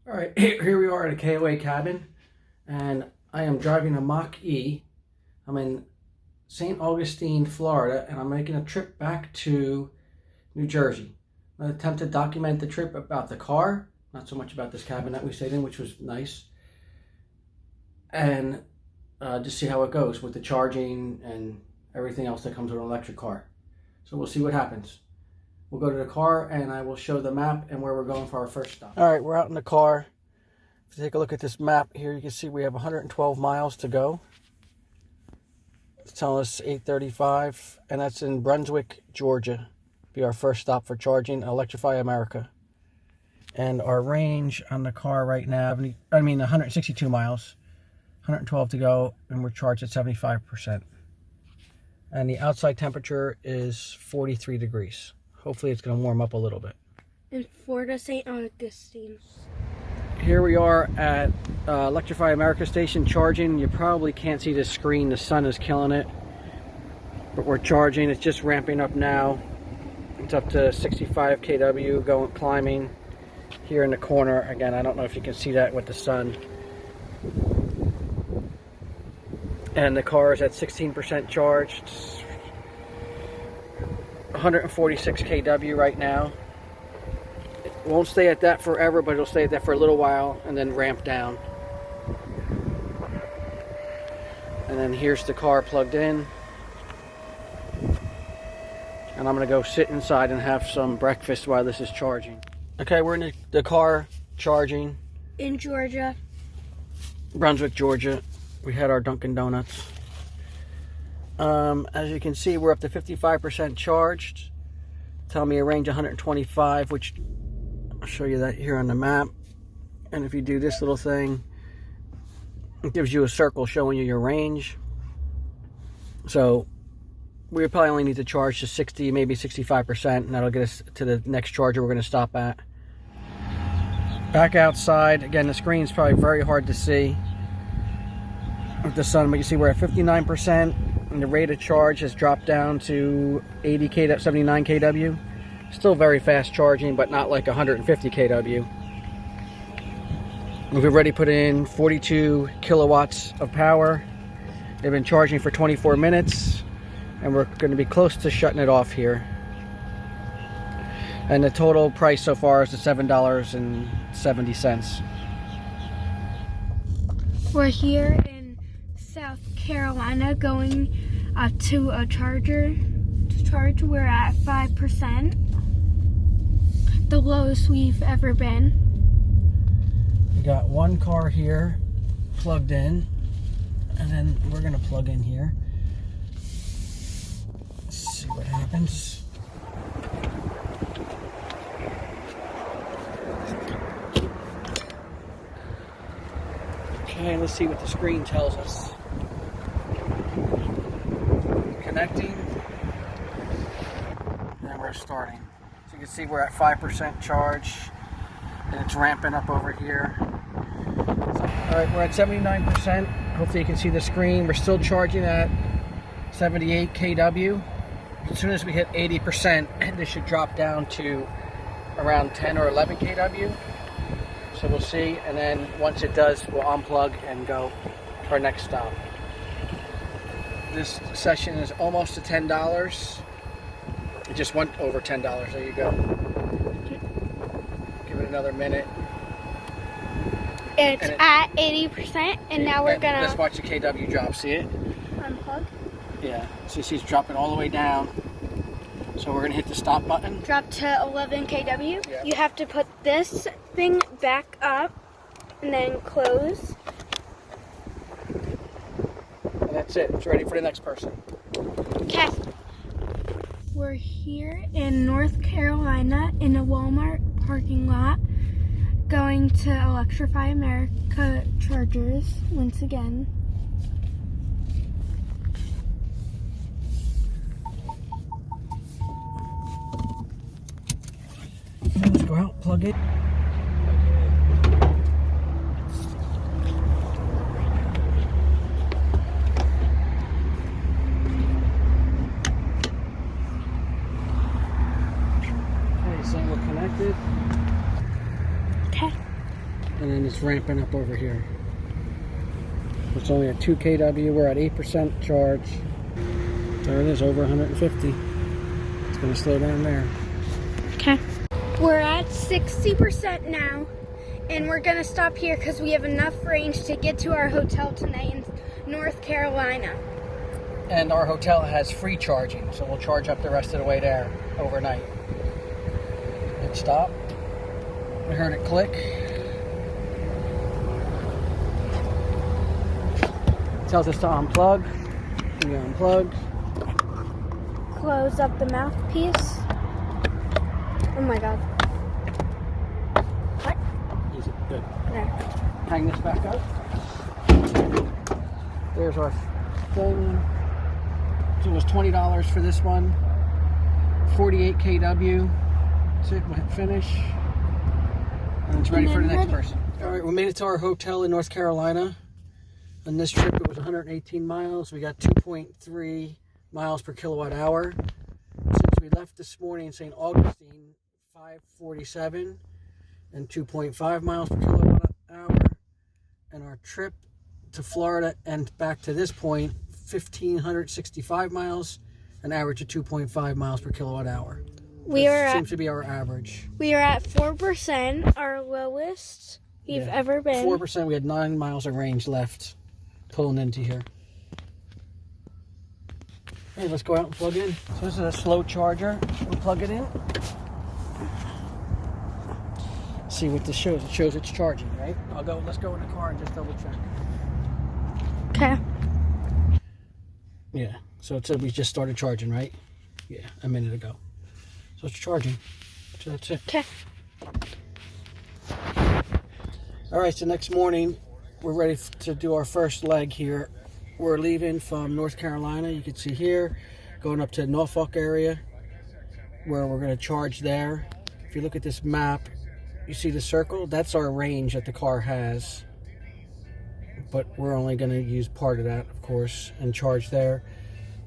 All right, here we are at a KOA cabin, and I am driving a Mach-E. I'm in St. Augustine, Florida, and I'm making a trip back to New Jersey. I'm going to attempt to document the trip about the car, not so much about this cabin that we stayed in, which was nice, and just see how it goes with the charging and everything else that comes with an electric car. So we'll see what happens. We'll go to the car and I will show the map and where we're going for our first stop. All right, we're out in the car. If you take a look at this map here, you can see we have 112 miles to go. It's telling us 8:35, and that's in Brunswick, Georgia. Be our first stop for charging Electrify America. And our range on the car right now, 162 miles, 112 to go, and we're charged at 75%. And the outside temperature is 43 degrees. Hopefully it's going to warm up a little bit. In Ford St Augustine. Here we are at Electrify America station charging. You probably can't see the screen. The sun is killing it. But we're charging. It's just ramping up now. It's up to 65 kW climbing here in the corner. Again, I don't know if you can see that with the sun. And the car is at 16% charged. 146 kW right now. It won't stay at that forever, but it'll stay at that for a little while and then ramp down. And then here's the car plugged in. And I'm gonna go sit inside and have some breakfast while this is charging. Okay, we're in the car charging. In Georgia. Brunswick, Georgia. We had our Dunkin' Donuts. As you can see, we're up to 55% charged. Tell me a range 125, which I'll show you that here on the map. And if you do this little thing, it gives you a circle showing you your range. So we probably only need to charge to 60, maybe 65%, and that'll get us to the next charger we're going to stop at. Back outside, again, the screen's probably very hard to see with the sun, but you see we're at 59%. And the rate of charge has dropped down to 79 kW. Still very fast charging, but not like 150 kW. We've already put in 42 kilowatts of power. They've been charging for 24 minutes, and we're going to be close to shutting it off here. And the total price so far is $7.70. We're here in South Carolina going to a charger to charge. We're at 5%, the lowest we've ever been. We got one car here plugged in, and then we're gonna plug in here. Let's see what happens. Okay, let's see what the screen tells us. Connecting, and we're starting. So you can see we're at 5% charge, and it's ramping up over here. All right, we're at 79%. Hopefully you can see the screen. We're still charging at 78 kW. As soon as we hit 80%, this should drop down to around 10 or 11 kW. So we'll see, and then once it does, we'll unplug and go to our next stop. This session is almost to $10. It just went over $10. There you go. Give it another minute. It's at 80%, and now we're gonna... Let's watch the kW drop. See it? Unplug. Yeah. So you see it's dropping all the way down. So we're gonna hit the stop button. Drop to 11 kW. Yeah. You have to put this thing back up and then close. And that's it. It's ready for the next person. Okay. We're here in North Carolina in a Walmart parking lot going to Electrify America chargers once again. Let's go out, plug it. Okay, so we're connected. Okay. and then it's ramping up over here. It's only at 2 kW. We're at 8% charge. There it is, over 150. It's going to slow down there. Okay. We're at 60% now, and we're going to stop here because we have enough range to get to our hotel tonight in North Carolina. And our hotel has free charging, so we'll charge up the rest of the way there overnight. Hit stop. I heard it click. It tells us to unplug. We unplug. Close up the mouthpiece. Oh my god. What? Easy. Good. There. Hang this back up. There's our thing. So it was $20 for this one. 48 kW. That's it. We'll hit finish. And it's ready for the next person. All right, we made it to our hotel in North Carolina. On this trip, it was 118 miles. We got 2.3 miles per kilowatt hour. Since we left this morning in St Augustine, 547 and 2.5 miles per kilowatt hour. And our trip to Florida and back to this point, 1,565 miles, an average of 2.5 miles per kilowatt hour. Seems to be our average. We are at 4%, our lowest we've ever been. 4%. We had 9 miles of range left pulling into here. Hey, let's go out and plug in. So this is a slow charger. We'll plug it in. See what this shows. It shows it's charging, right? Let's go in the car and just double check. Okay. Yeah. So it said we just started charging, right? Yeah, a minute ago. So it's charging. So that's it. Okay. All right, so next morning, we're ready to do our first leg here. We're leaving from North Carolina. You can see here, going up to Norfolk area, where we're going to charge there. If you look at this map, you see the circle? That's our range that the car has. But we're only going to use part of that, of course, and charge there.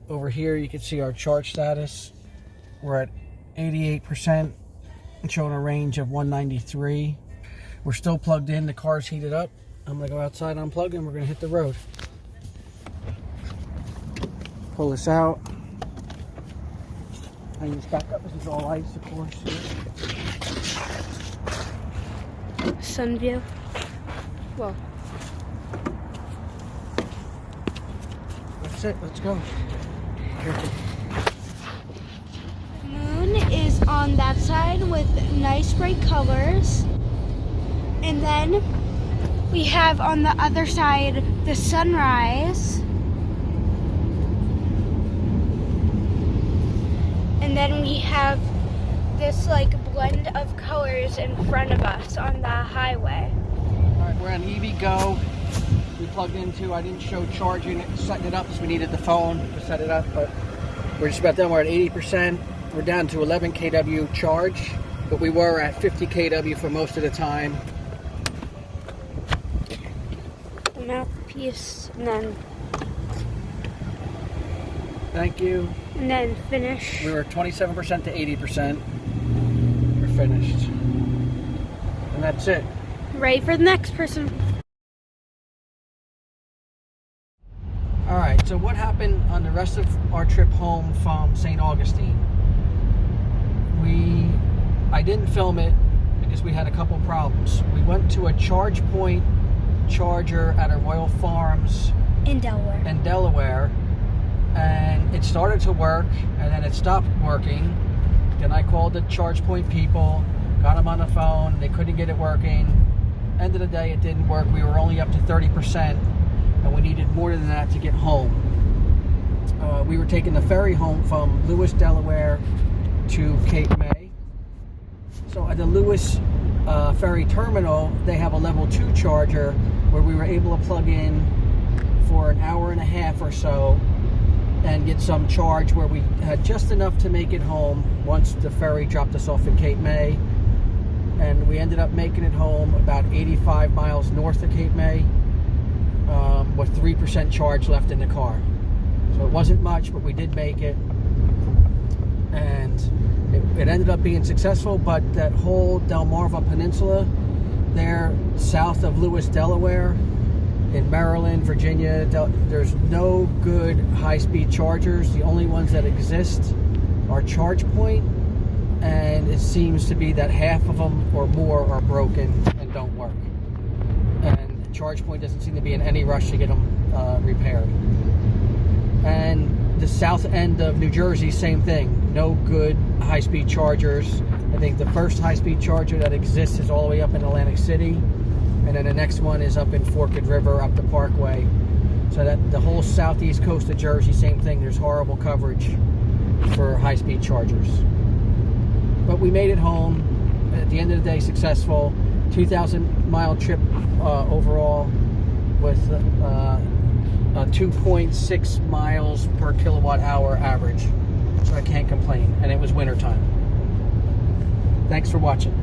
Over here, you can see our charge status. We're at 88%, showing a range of 193. We're still plugged in. The car's heated up. I'm going to go outside, unplug, and we're going to hit the road. Pull this out. Hang this back up. This is all ice, of course. Sun view. Whoa. That's it. Let's go. Moon is on that side with nice bright colors. And then we have on the other side the sunrise. And then we have this like blend of colors in front of us on the highway. All right, we're on EVgo. We plugged into, I didn't show charging it, setting it up because we needed the phone to set it up, but we're just about done. We're at 80%. We're down to 11 kW charge, but we were at 50 kW for most of the time. The mouthpiece, and then Thank you. And then finish. We were 27% to 80%. We're finished. And that's it. Ready for the next person. Alright, so what happened on the rest of our trip home from St. Augustine? I didn't film it because we had a couple problems. We went to a charge point charger at a Royal Farms in Delaware. And it started to work, and then it stopped working. Then I called the charge point people, got them on the phone, they couldn't get it working. End of the day, it didn't work. We were only up to 30%, and we needed more than that to get home. We were taking the ferry home from Lewis, Delaware to Cape May. So at the Lewis ferry terminal, they have a level 2 charger where we were able to plug in for an hour and a half or so and get some charge where we had just enough to make it home once the ferry dropped us off at Cape May. And we ended up making it home about 85 miles north of Cape May with 3% charge left in the car. So it wasn't much, but we did make it. And it ended up being successful, but that whole Delmarva Peninsula there south of Lewis, Delaware, in Maryland, Virginia, there's no good high-speed chargers. The only ones that exist are ChargePoint, and it seems to be that half of them or more are broken and don't work. And ChargePoint doesn't seem to be in any rush to get them repaired. And the south end of New Jersey, same thing. No good high-speed chargers. I think the first high-speed charger that exists is all the way up in Atlantic City, and then the next one is up in Forked River, up the Parkway. So that the whole southeast coast of Jersey, same thing. There's horrible coverage for high-speed chargers. But we made it home. At the end of the day, successful. 2,000-mile trip overall, with a 2.6 miles per kilowatt hour average. So I can't complain. And it was wintertime. Thanks for watching.